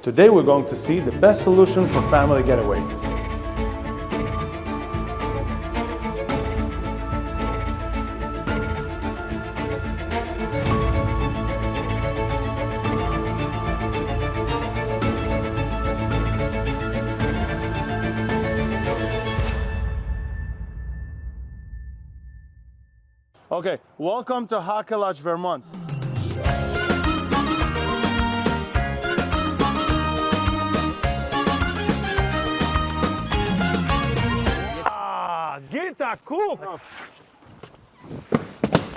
Today we're going to see the best solution for family getaway. Okay, welcome to Hakhel Lodge, Vermont. Gita, cook!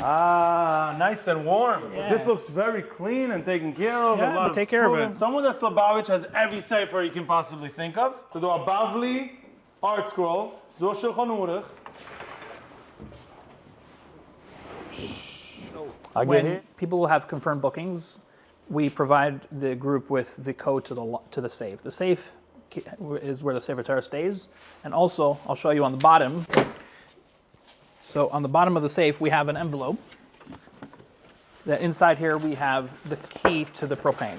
Nice and warm. Yeah. This looks very clean and taken care of. Yeah, a lot we take of care of food. it. Someone that's Lubavitch has every sefer you can possibly think of. So do a Bavli art scroll. So do a Shulchan Aruch. When people have confirmed bookings, we provide the group with the code to the safe. The safe is where the Sefer Torah stays, and also I'll show you on the bottom. So on the bottom of the safe, we have an envelope. That inside here we have the key to the propane.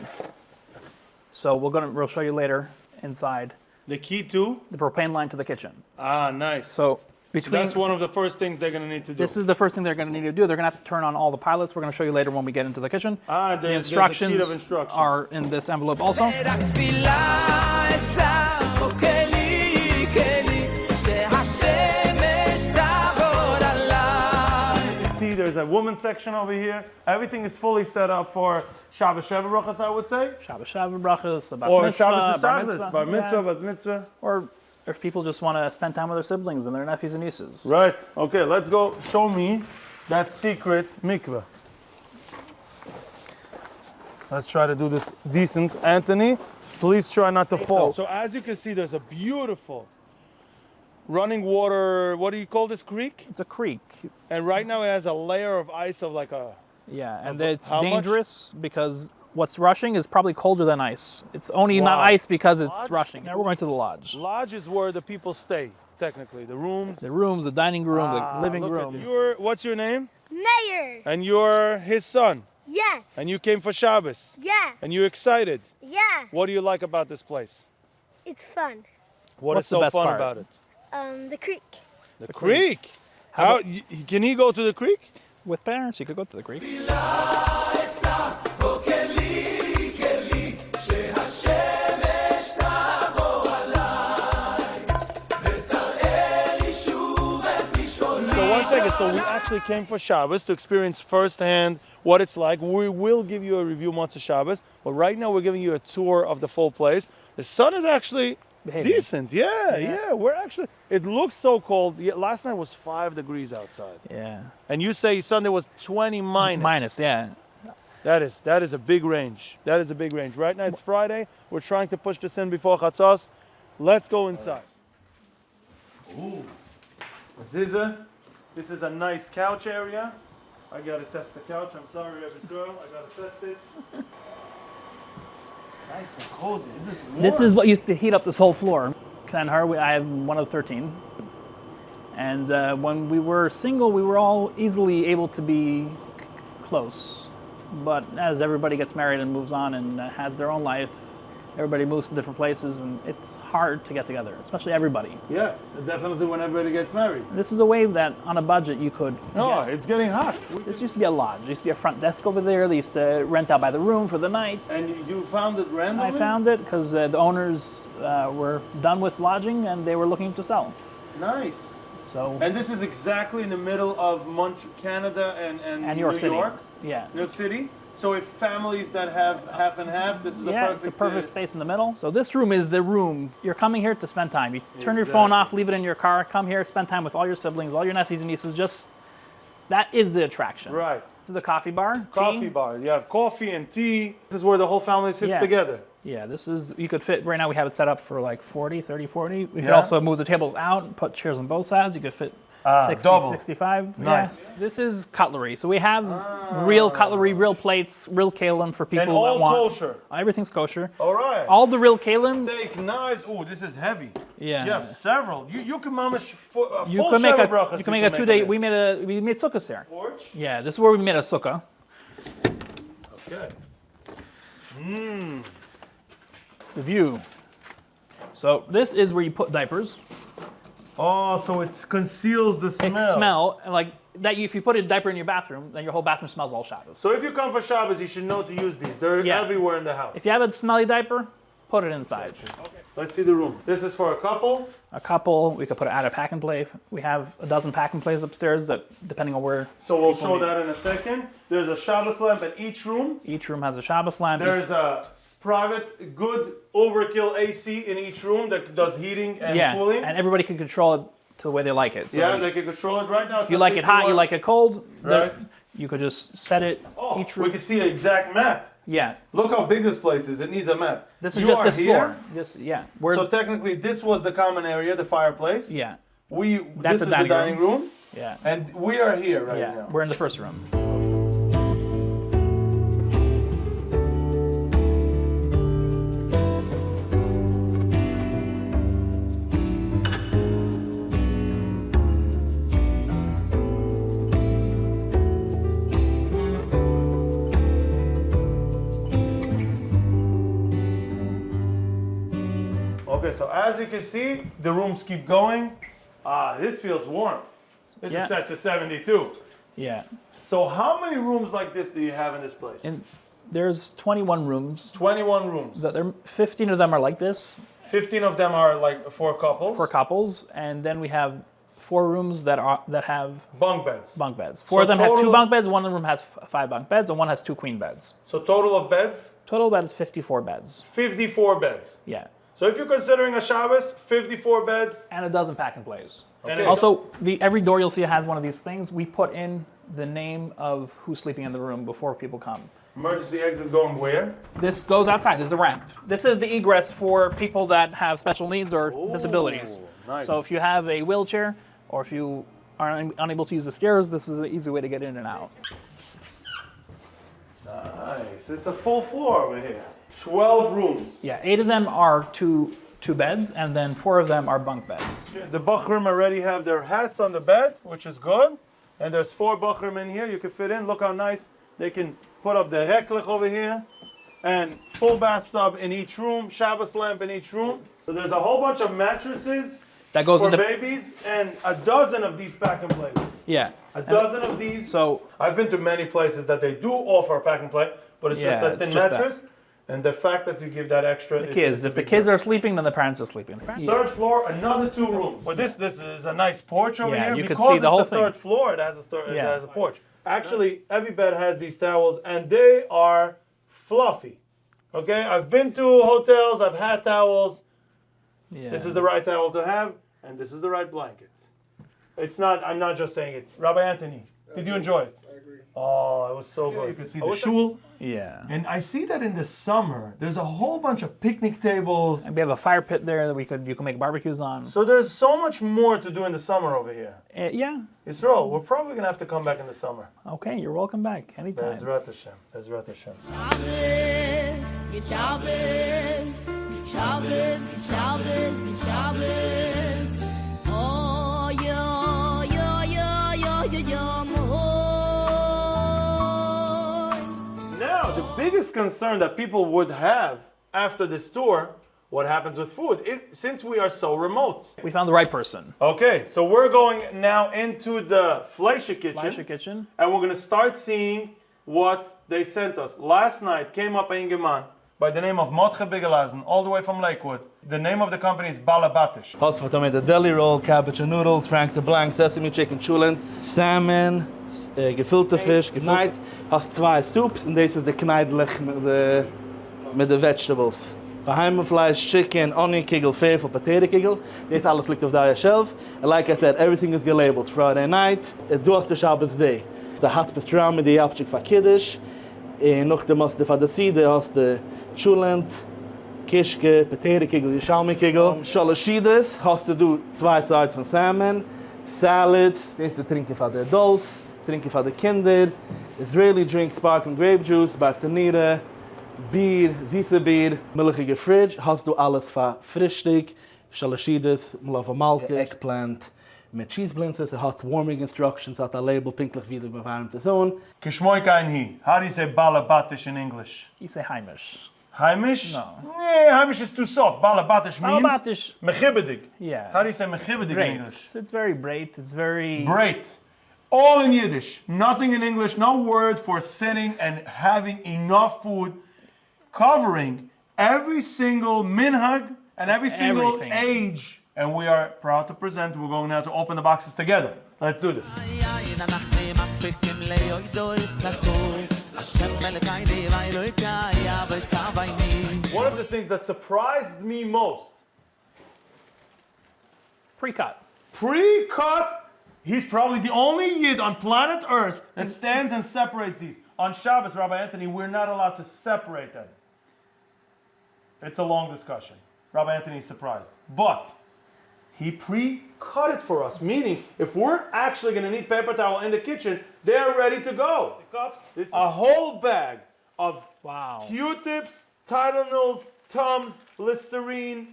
So we'll show you later inside The key to? the propane line to the kitchen. Nice. So between That's one of the first things they're going to need to do. This is the first thing they're going to need to do. They're going to have to turn on all the pilots. We're going to show you later when we get into the kitchen. The instructions, there's a sheet of instructions are in this envelope also. See, there's a women's section over here. Everything is fully set up for Shabbos Sheva Brachas, I would say. Shabbos Brachas, Bas Or Mitzvah, Shabbos Bar Esachlis, Bar Mitzvah, yeah. Bat Mitzvah. Or if people just want to spend time with their siblings and their nephews and nieces. Right. Okay, let's go. Show me that secret mikveh. Let's try to do this decent. Anthony, please try not to fall. So as you can see, there's a beautiful running water, what do you call this, creek? It's a creek. And right now it has a layer of ice of like a... Yeah, and it's how much? dangerous because what's rushing is probably colder than ice. It's only not Wow. ice because it's Lodge? rushing. Now we're going to the lodge. Lodge is where the people stay, technically. The rooms. The rooms, the dining room, the living Look at room. this. What's your name? Mayor. And you're his son. Yes. And you came for Shabbos. Yeah. And you're excited. Yeah. What do you like about this place? It's fun. What What's is the so best fun part? about it? The creek. The creek. How Can he go to the creek? With parents, you could go to the creek. So one second, so we actually came for Shabbos to experience firsthand what it's like. We will give you a review Motzei Shabbos, but right now we're giving you a tour of the full place. The sun is actually Behaving. decent. Yeah. We're actually, it looks so cold. Yeah, last night was 5 degrees outside. Yeah. And you say Sunday was 20 minus. Minus, yeah. That is a big range. That is a big range. Right now it's Friday. We're trying to push this in before Chatzos. Let's go inside. Ooh. This is a nice couch area. I gotta test the couch. I'm sorry, Evisrael. I gotta test it. Nice and cozy. Is this warm? This is what used to heat up this whole floor. I have one of 13. And when we were single, we were all easily able to be close. But as everybody gets married and moves on and has their own life, everybody moves to different places, and it's hard to get together, especially everybody. Yes, definitely when everybody gets married. This is a way that, on a budget, you could Oh, get. it's getting hot. This used to be a lodge. There used to be a front desk over there. They used to rent out by the room for the night. And you found it randomly? I found it because the owners were done with lodging and they were looking to sell. Nice. So And this is exactly in the middle of Canada and New York City. York? Yeah. New York City? So if families that have half and half, this is a Yeah, perfect... it's a perfect space in the middle. So this room is the room. You're coming here to spend time. You turn your phone off, leave it in your car, come here, spend time with all your siblings, all your nephews and nieces. That is the attraction. Right. To the coffee bar. Coffee tea. bar. You have coffee and tea. This is where the whole family sits Yeah. together. Yeah, this is, you could fit, right now we have it set up for like 40. We could Yeah. also move the tables out and put chairs on both sides. You could fit 60, double. 65. Nice. Yeah. This is cutlery. So we have real cutlery, real plates, real kalim for people And all that want. kosher. Everything's kosher. All right. All the real kalim. Steak, knives. Oh, this is heavy. Yeah. You have several. You can mamish full You can make Sheva brachas you can make a 2-day. We made sukkahs here. porch. Yeah, this is where we made a sukkah. Okay. the view. So this is where you put diapers. Oh, so it conceals the smell. It smell, and like that. If you put a diaper in your bathroom, then your whole bathroom smells all Shabbos. So if you come for Shabbos, you should know to use these. They're Yeah. everywhere in the house. If you have a smelly diaper, put it inside. Let's see the room. This is for a couple. A couple, we could put it at a pack and play. We have a dozen pack and plays upstairs that, depending on where. So we'll people show need. that in a second. There's a Shabbos lamp in each room. Each room has a Shabbos lamp. There's a private, good overkill AC in each room that does heating and yeah, cooling. and everybody can control it to the way they like it. So Yeah, they can control it right now. if you like it hot, you like it cold. Right. You could just set it. Oh, each we room. can see an exact map. Yeah, Look how big this place is. It needs a map. this is You just are this here. floor. This, yeah, we're So technically, this was the common area, the fireplace. yeah, This That's is the the dining dining room. yeah, And we are here right yeah. now. We're in the first room. Okay, so as you can see, the rooms keep going. This feels warm. This Yeah. is set to 72. Yeah, So how many rooms like this do you have in this place? and there's 21 rooms. 21 rooms. There, 15 of them are like this 15 of them are like for couples. for couples, and then we have 4 rooms that have Bunk beds. bunk beds. 4 of them have 2 total- bunk beds. One room has 5 bunk beds, and one has 2 queen beds. So total of beds, Total bed is 54 beds. 54 beds. Yeah, So if you're considering a Shabbos, 54 beds. and a dozen pack and plays. Okay. Also, every door you'll see has one of these things. We put in the name of who's sleeping in the room before people come. Emergency exit going where? This goes outside. There's a ramp. This is the egress for people that have special needs or disabilities. Nice. So if you have a wheelchair or if you are unable to use the stairs, this is an easy way to get in and out. Nice. It's a full floor over here. 12 rooms. Yeah, 8 of them are two beds, and then 4 of them are bunk beds. The Bachrim already have their hats on the bed, which is good. And there's 4 Bachrim in here you can fit in. Look how nice they can put up the reklich over here. And full bathtub in each room, Shabbos lamp in each room. So there's a whole bunch of mattresses That goes for into babies and a dozen of these pack and plays. yeah. A dozen of these. So I've been to many places that they do offer a pack and play, but it's just Yeah, that it's thin just mattress. And the fact that you give that extra. the kids, if the kids are sleeping, then the parents are sleeping. Yeah. Third floor, another 2 rooms. Well, this is a nice porch over Yeah, here. you could Because see the whole it's the thing. third floor, it has it Yeah. has a porch. Actually, every bed has these towels, and they are fluffy. Okay, I've been to hotels, I've had towels. Yeah. This is the right towel to have, and this is the right blanket. It's not. I'm not just saying it. Rabbi Anthony, did you enjoy it? I agree. Oh, it was so good. You can see the Shul. Yeah. And I see that in the summer, there's a whole bunch of picnic tables. And we have a fire pit there that you can make barbecues on. So there's so much more to do in the summer over here. Yeah. Yisrael, we're probably going to have to come back in the summer. Okay, you're welcome back anytime. Bezrat Hashem. Bezrat Hashem. Get Shabbos, get Shabbos, get Shabbos, get Shabbos. Oh, yo, yo, yo, yo, yo, yo, Now, the biggest concern that people would have after this tour, what happens with food, since we are so remote. We found the right person. Okay, so we're going now into the Fleischer kitchen. Fleischer kitchen. And we're going to start seeing what they sent us. Last night came up in Geman by the name of Motche Bigelazen, all the way from Lakewood. The name of the company is BALEBATISH. Hot for tomato deli roll, cabbage and noodles, Frank's a blank, sesame chicken chulent, salmon, gefilte fish, geknight. Hast 2 soups, and this is the kneidlich mit the vegetables. Beheimenfleisch, chicken, onion kigel, favorite potato kigel. This alles liegt auf der shelf. And like I said, everything is gelabeled. Friday night, du hast the Shabbos day. The hot pastrami, the yapchik for kiddush. Noch the must for the seed, hast the chulent, kishke, potato kigel, yishalmi kigel. Shalashidas, hast to do 2 sides von salmon, salads. This is the trinken for the adults, trinken for the kinder. Israeli drink, sparkling grape juice, bartanita, bier, süße bier, milchige fridge. Hast du alles für Frühstück, Shalashidas, malava malke, eggplant, mit cheese blinzes. Hat warming instructions, hat a label, pinklich wieder bewarmte Zone. Kishmoy kain hi. How do you say BALEBATISH in English? You say Heimish. Haimish? No. Haimish is too soft. BALEBATISH means BALEBATISH, mechibedig. yeah. How do you say mechibedig in English? It's very bright. It's very... Great. All in Yiddish. Nothing in English. No word for sitting and having enough food, covering every single minhag and every single Everything. age. And we are proud to present. We're going now to open the boxes together. Let's do this. One of the things that surprised me most, Pre-cut. pre-cut, he's probably the only Yid on planet Earth that stands and separates these. On Shabbos, Rabbi Anthony, we're not allowed to separate them. It's a long discussion. Rabbi Anthony is surprised. But he pre-cut it for us, meaning if we're actually going to need paper towel in the kitchen, they're ready to go. The cups, a whole bag of Wow. Q-tips, Tylenol, Tums, Listerine,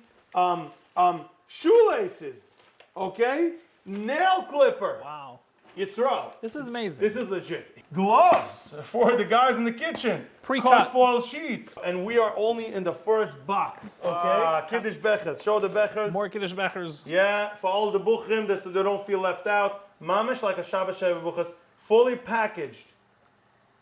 shoelaces, okay? Nail clipper. Wow. Yisrael. This is amazing. This is legit. Gloves for the guys in the kitchen. Pre-cut. Cut foil sheets. And we are only in the first box, okay? Kiddush bechers. Show the bechers. More Kiddush Bechers. Yeah, for all the buchrim, so they don't feel left out. Mamish like a Shabbos Sheva buchas, fully packaged.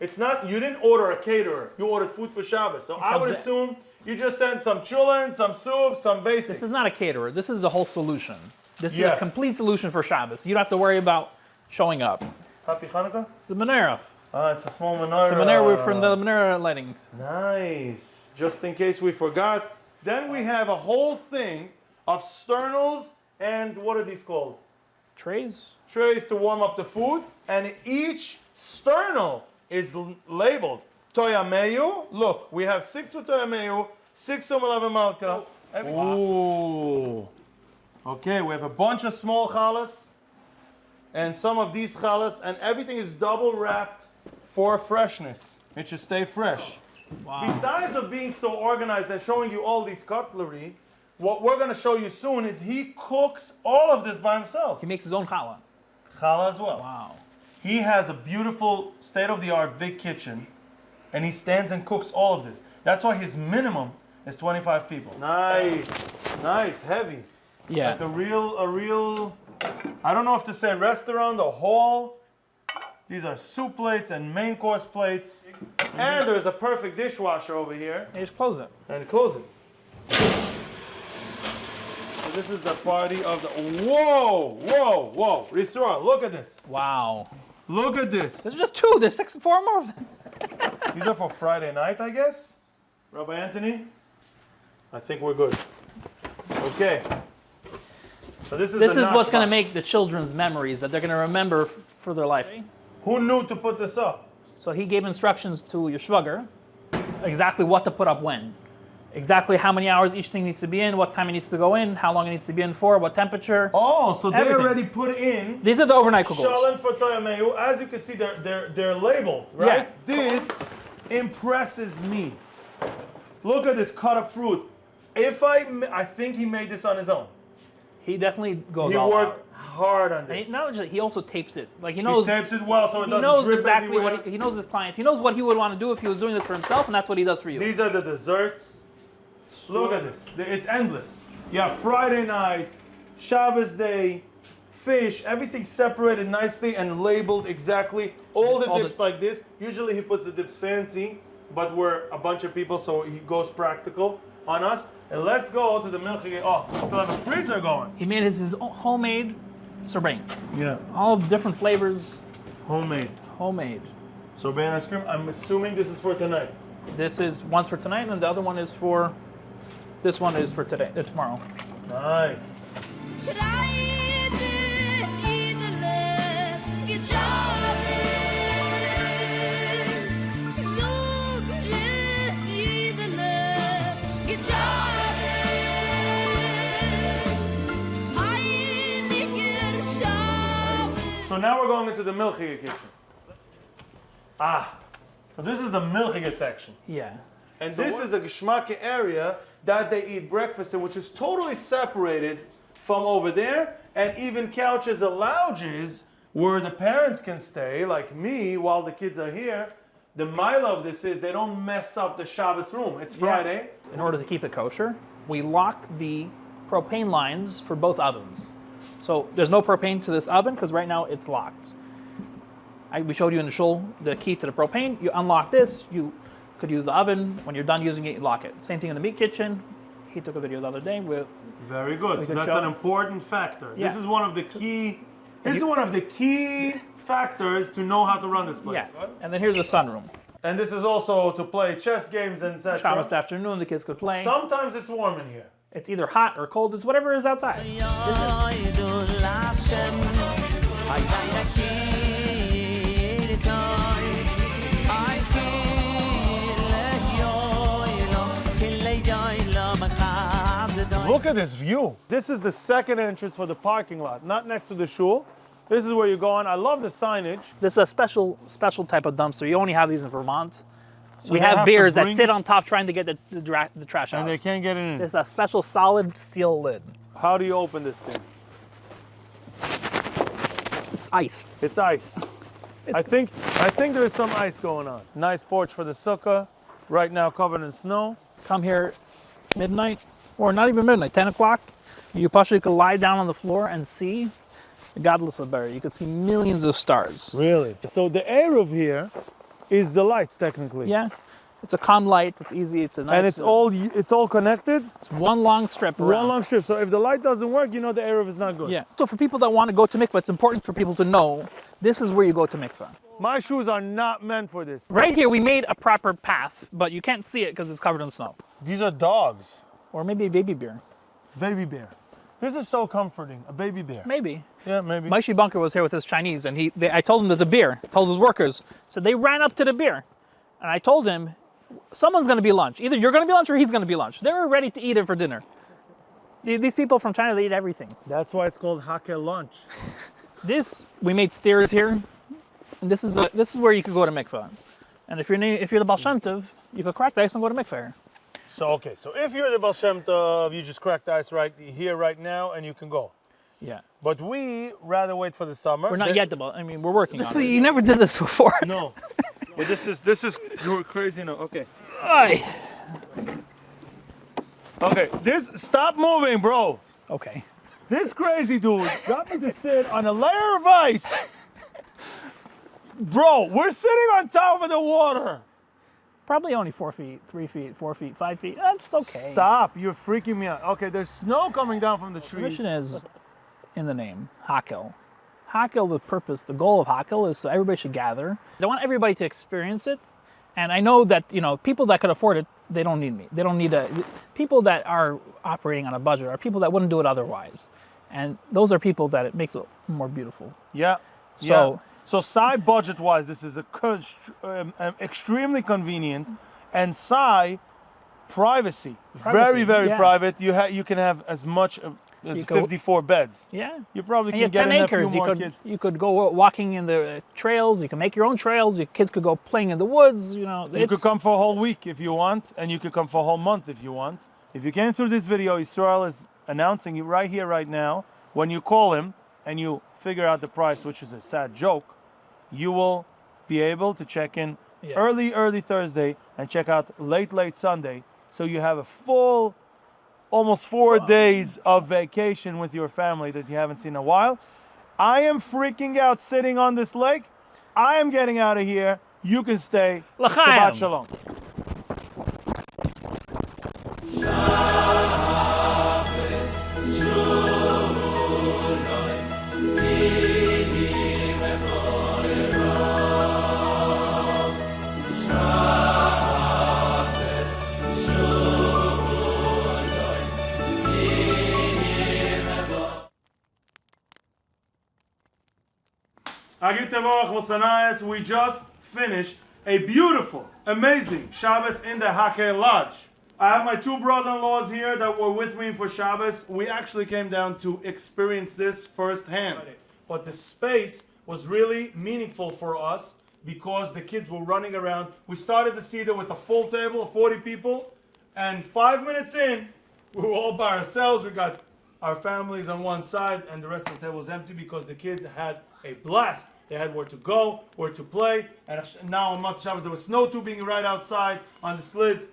It's not, you didn't order a caterer. You ordered food for Shabbos. So I would comes in. assume you just sent some chulin, some soup, some basics. This is not a caterer. This is a whole solution. This is Yes. a complete solution for Shabbos. You don't have to worry about showing up. Happy Hanukkah? It's a menorah. It's a small menorah. It's a menorah from the menorah lighting. Nice. Just in case we forgot. Then we have a whole thing of sternals and what are these called? Trays. Trays to warm up the food. And each sternal is labeled Toyameyu. Look, we have 6 for Toyameyu, 6 for Malav Malka. Ooh. Okay, we have a bunch of small challahs and some of these challahs, and everything is double wrapped for freshness. It should stay fresh. Wow. Besides of being so organized and showing you all these cutlery, what we're going to show you soon is he cooks all of this by himself. He makes his own challah. Challah as well. Wow. He has a beautiful, state-of-the-art big kitchen, and he stands and cooks all of this. That's why his minimum is 25 people. Nice, nice, heavy. Yeah. Like a real, I don't know if to say restaurant or hall. These are soup plates and main course plates. And there's a perfect dishwasher over here. They just close it. And close it. So this is the party of the, whoa. Restaurant, look at this. Wow. Look at this. There's just 2. There's 4 more of them. These are for Friday night, I guess. Rabbi Anthony, I think we're good. Okay. So this is what's going to box. make the children's memories that they're going to remember for their life. Who knew to put this up? So he gave instructions to your shwager, exactly what to put up when. Exactly how many hours each thing needs to be in, what time it needs to go in, how long it needs to be in for, what temperature. Oh, so they Everything. already put in These are the overnight kugels. Shalom for Toyameyu. As you can see, they're labeled, right? Yeah. This impresses me. Look at this cut up fruit. I think he made this on his own. He definitely goes He all worked out. hard on And this. not just, he also tapes it. Like he He knows. tapes it well so it He doesn't knows drip exactly everywhere. what he knows his clients. He knows what he would want to do if he was doing this for himself, and that's what he does for you. These are the desserts. Look at this. It's endless. Yeah, Friday night, Shabbos day, fish, everything separated nicely and labeled exactly. All the dips like this. Usually he puts the dips fancy, but we're a bunch of people, so he goes practical on us. And let's go to the milchig. Oh, we still have a freezer going. He made his own homemade sorbet. Yeah, All different flavors, homemade. homemade. Sorbet ice cream. I'm assuming this is for tonight. This is one's for tonight, and the other one is for. This one is for today, tomorrow. Nice. So now we're going into the milchige kitchen. So this is the milchige section. Yeah. And this is a geschmacke area that they eat breakfast in, which is totally separated from over there, and even couches and lounges where the parents can stay, like me, while the kids are here. The mile of this is they don't mess up the Shabbos room. It's Friday. In order to keep it kosher, we lock the propane lines for both ovens. So there's no propane to this oven because right now it's locked. We showed you in the Shul the key to the propane. You unlock this, you could use the oven. When you're done using it, you lock it. Same thing in the meat kitchen. He took a video the other day. Very good. So could that's show- an important factor. Yeah. This is one of the key. This is one of the key factors to know how to run this place. Yeah. And then here's the sunroom. And this is also to play chess games and etc. Shabbos afternoon, the kids could play. Sometimes it's warm in here. It's either hot or cold. It's whatever is outside. Look at this view. This is the second entrance for the parking lot, not next to the Shul. This is where you go on. I love the signage. This is a special type of dumpster. You only have these in Vermont. We they have have to beers that bring sit it- on top trying to get the trash out. And they can't get it in. There's a special solid steel lid. How do you open this thing? It's iced. It's ice. I think there's some ice going on. Nice porch for the sukkah. Right now covered in snow. Come here midnight, or not even midnight, 10 o'clock. You partially could lie down on the floor and see the godless Leber. You could see millions of stars. Really? So the Eruv here is the lights technically. Yeah, it's a con light. It's easy. It's a nice. And it's all connected. It's one long strip around. One long strip. So if the light doesn't work, you know the Eruv is not good. Yeah. So for people that want to go to mikvah, it's important for people to know this is where you go to mikvah. My shoes are not meant for this. Right here, we made a proper path, but you can't see it because it's covered in snow. These are dogs. Or maybe a baby bear. Baby bear. This is so comforting. A baby bear. Maybe. Yeah, maybe. Maishi Bunker was here with his Chinese, and I told him there's a beer. I told his workers. So they ran up to the beer. And I told him, someone's going to be lunch. Either you're going to be lunch or he's going to be lunch. They were ready to eat it for dinner. These people from China, they eat everything. That's why it's called Hakhel Lodge. We made stairs here. And this is where you could go to mikvah. And if you're the Baal Shem Tov, you could crack the ice and go to mikvah here. So, okay. So if you're the Baal Shem Tov, you just crack the ice right here, right now, and you can go. Yeah. But we rather wait for the summer. We're not yet the Baal. I mean, we're working on it. You never did this before. No. But this is you're crazy now. Okay. Aye. Okay. Stop moving, bro. Okay. This crazy dude got me to sit on a layer of ice. Bro, we're sitting on top of the water. Probably only 4 feet, 3 feet, 4 feet, 5 feet. That's okay. Stop. You're freaking me out. Okay, there's snow coming down from the The trees. mission is in the name, Hakhel. Hakhel, the purpose, the goal of Hakhel is so everybody should gather. I want everybody to experience it. And I know that, people that could afford it, they don't need me. They don't need people that are operating on a budget are people that wouldn't do it otherwise. And those are people that it makes it more beautiful. Yeah. So- So side budget-wise, this is extremely convenient, and side privacy. Very, very yeah. private. You can have as much as You go- 54 beds. Yeah. You probably And you can have get 10 in acres. a few more kids. You could go walking in the trails. You can make your own trails. Your kids could go playing in the woods. You could come for a whole week if you want, and you could come for a whole month if you want. If you came through this video, Israel is announcing you right here, right now. When you call him and you figure out the price, which is a sad joke, you will be able to check in early Thursday and check out late Sunday. So you have a full, almost 4 days of vacation with your family that you haven't seen in a while. I am freaking out sitting on this lake. I am getting out of here. You can stay. L'chaim. Shabbat shalom. We just finished a beautiful, amazing Shabbos in the Hakhel Lodge. I have my 2 brother-in-laws here that were with me for Shabbos. We actually came down to experience this firsthand. But the space was really meaningful for us because the kids were running around. We started the Seder with a full table of 40 people, and 5 minutes in, we were all by ourselves. We got our families on one side, and the rest of the table was empty because the kids had a blast. They had where to go, where to play, and now on Motzei Shabbos there was snow tubing right outside on the slids.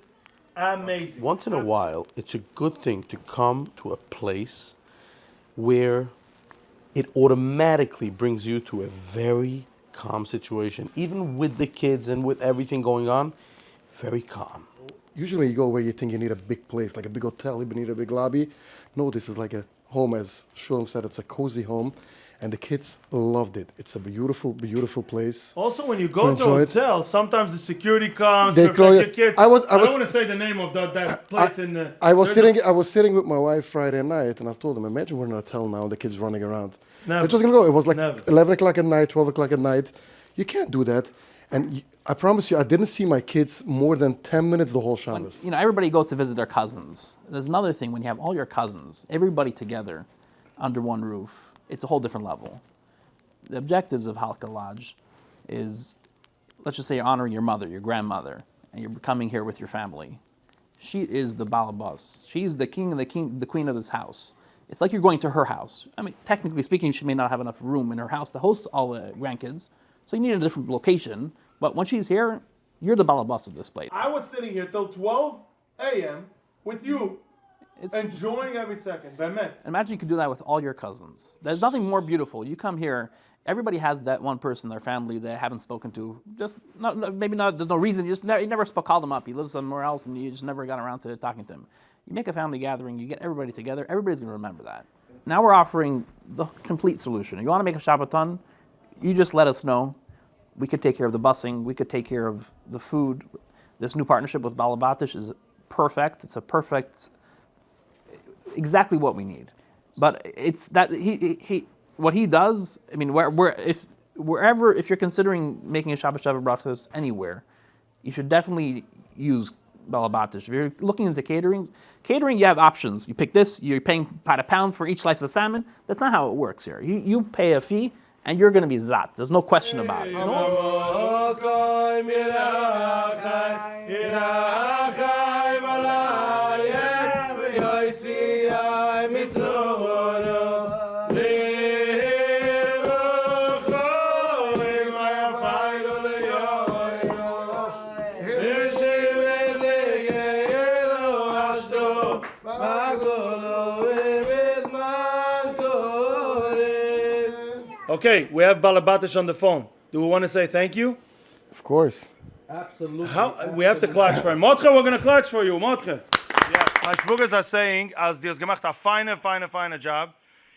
Amazing. Once in a while, it's a good thing to come to a place where it automatically brings you to a very calm situation. Even with the kids and with everything going on, very calm. Usually you go where you think you need a big place, like a big hotel, you need a big lobby. No, this is like a home, as Shul said, it's a cozy home. And the kids loved it. It's a beautiful, beautiful place. Also, when you go to a hotel, sometimes the security comes, they protect your kids. I don't was, want to say the name of that place in. I was sitting with my wife Friday night, and I told them, imagine we're in a hotel now, and the kids running around. Never. They're just gonna go. It was like Never. 11 o'clock at night, 12 o'clock at night. You can't do that. And I promise you, I didn't see my kids more than 10 minutes the whole Shabbos. You know, everybody goes to visit their cousins. There's another thing when you have all your cousins, everybody together, under one roof. It's a whole different level. The objectives of Hakhel Lodge is, let's just say you're honoring your mother, your grandmother, and you're coming here with your family. She is the BALEBATIsh. She's the king and the queen of this house. It's like you're going to her house. I mean, technically speaking, she may not have enough room in her house to host all the grandkids, so you need a different location. But when she's here, you're the BALEBATIsh of this place. I was sitting here till 12 a.m. with you, enjoying every second. Bemet. Imagine you could do that with all your cousins. There's nothing more beautiful. You come here, everybody has that one person in their family they haven't spoken to. Just maybe not. There's no reason. You never called him up. He lives somewhere else, and you just never got around to talking to him. You make a family gathering. You get everybody together. Everybody's going to remember that. Now we're offering the complete solution. You want to make a Shabbaton? You just let us know. We could take care of the busing. We could take care of the food. This new partnership with BALEBATISH is perfect. It's a perfect, exactly what we need. But it's that what he does. I mean, if you're considering making a Shabbos brachos anywhere, you should definitely use BALEBATISH. If you're looking into catering, you have options. You pick this. You're paying about a pound for each slice of salmon. That's not how it works here. You pay a fee, and you're going to be zat. There's no question about it. Okay, we have BALEBATISH on the phone. Do we want to say thank you? Of course. Absolutely. We have to clutch for him. Motche, we're going to clutch for you. Motche. Yeah. My shvugers are saying, as Dios gemacht a fine job.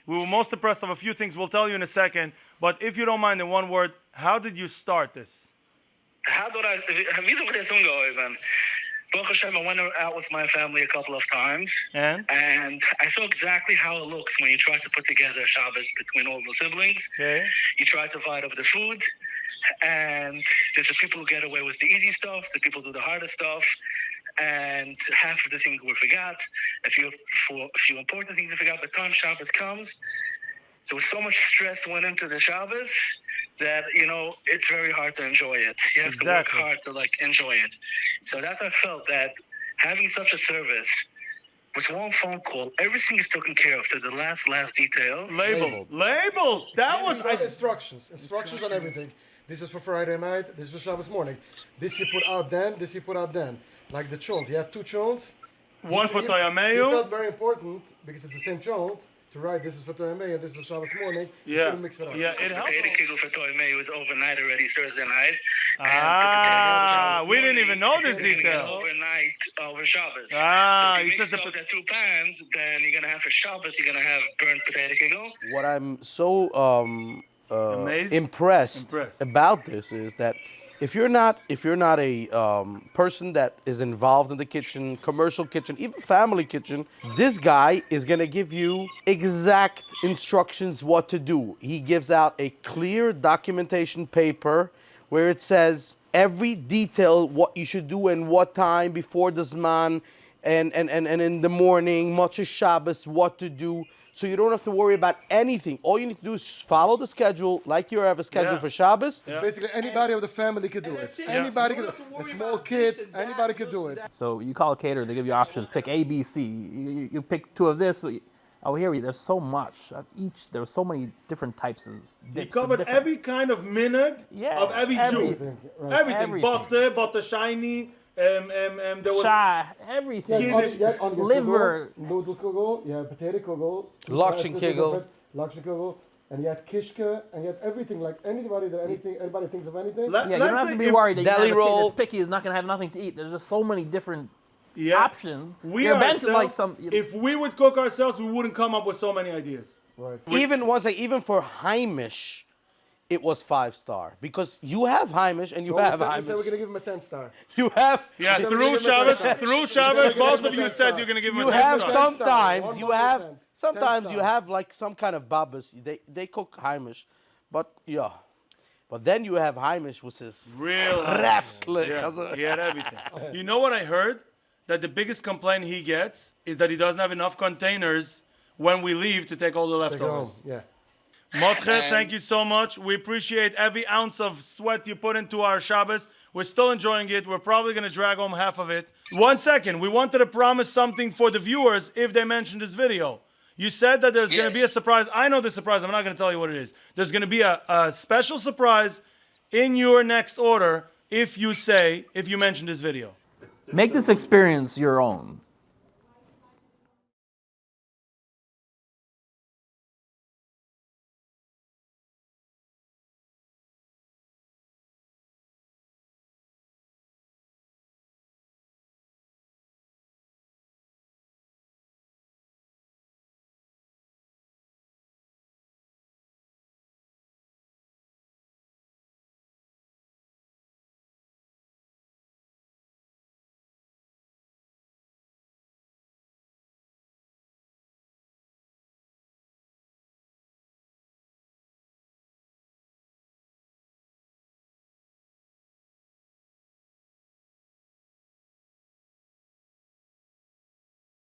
We were most impressed of a few things. We'll tell you in a second. But if you don't mind, in one word, how did you start this? Baruch Hashem, I went out with my family a couple of times, And I saw exactly how it looks when you try to put together a Shabbos between all the siblings. Okay. You try to divide up the food, and there's the people who get away with the easy stuff, the people who do the harder stuff, and half of the things we forgot. A few important things we forgot. By the time Shabbos comes, there was so much stress went into the Shabbos that, it's very hard to enjoy it. You have to work hard to, enjoy it. So that's I felt that having such a service, with one phone call, everything is taken care of to the last detail. Labeled. That was... Instructions on everything. This is for Friday night, this is for Shabbos morning. This you put out then, this you put out then. Like the chont. He had two chonts. One for He Toyameyu. felt very important, because it's the same chont, to write this is for Toyameyu and this is for Shabbos morning. You shouldn't mix it up. Yeah, it helped. Potato kegel for Toyameyu was overnight already Thursday night. We didn't even know this detail. Overnight over Shabbos. He So if you says mix up the 2 pans, then you're gonna have for Shabbos. You're gonna have burnt potato kegel. What I'm so impressed about this is that if you're not a person that is involved in the kitchen, commercial kitchen, even family kitchen, this guy is gonna give you exact instructions what to do. He gives out a clear documentation paper where it says every detail what you should do and what time before the Zman and in the morning, Motzei Shabbos, what to do. So you don't have to worry about anything. All you need to do is follow the schedule like you have a schedule for Shabbos. It's basically anybody of the family could do it. Anybody could do it. A small kid, anybody could do it. So you call a caterer, they give you options. Pick A, B, C. You pick 2 of this. Oh, here there's so much of each. There were so many different types of. He dips and covered different- every kind of minhag Yeah, of every Jew. everything, Everything. Butter shiny. There was Chai, everything. Liver. Noodlekugel, you had potato kugel, Lakschenkegel. Lakschenkegel, and you had kishke, and you had everything. Like anybody thinks of anything. Let- Yeah, you don't let's have to say be worried that you have deli a kid roll. that's picky is not going to have nothing to eat. There's just so many different Yeah. options. We You're meant ourselves, to like some. if we would cook ourselves, we wouldn't come up with so many ideas. Right. Even for Heimish, it was 5-star because you have Heimish and you have We said we're Heimish. gonna give him a 10-star. You have Yeah, So through we're gonna Shabbos, give him a 10 through star. Shabbos, So we're gonna both give of him a you 10 said star. you're going to give him you a 10 have star. sometimes 10 you star, have 100%. sometimes 10 you star. have like some kind of babas. They cook Heimish, but yeah. But then you have Heimish, which is Real. Raftlich. Yeah, he had everything. You know what I heard? That the biggest complaint he gets is that he doesn't have enough containers when we leave to take all the Take it home. leftovers. Yeah. Motche, thank you so much. We appreciate every ounce of sweat you put into our Shabbos. We're still enjoying it. We're probably going to drag home half of it. 1 second. We wanted to promise something for the viewers if they mentioned this video. You said that there's going to be a surprise. I know the surprise. I'm not going to tell you what it is. There's going to be a special surprise in your next order if you mention this video. Make this experience your own.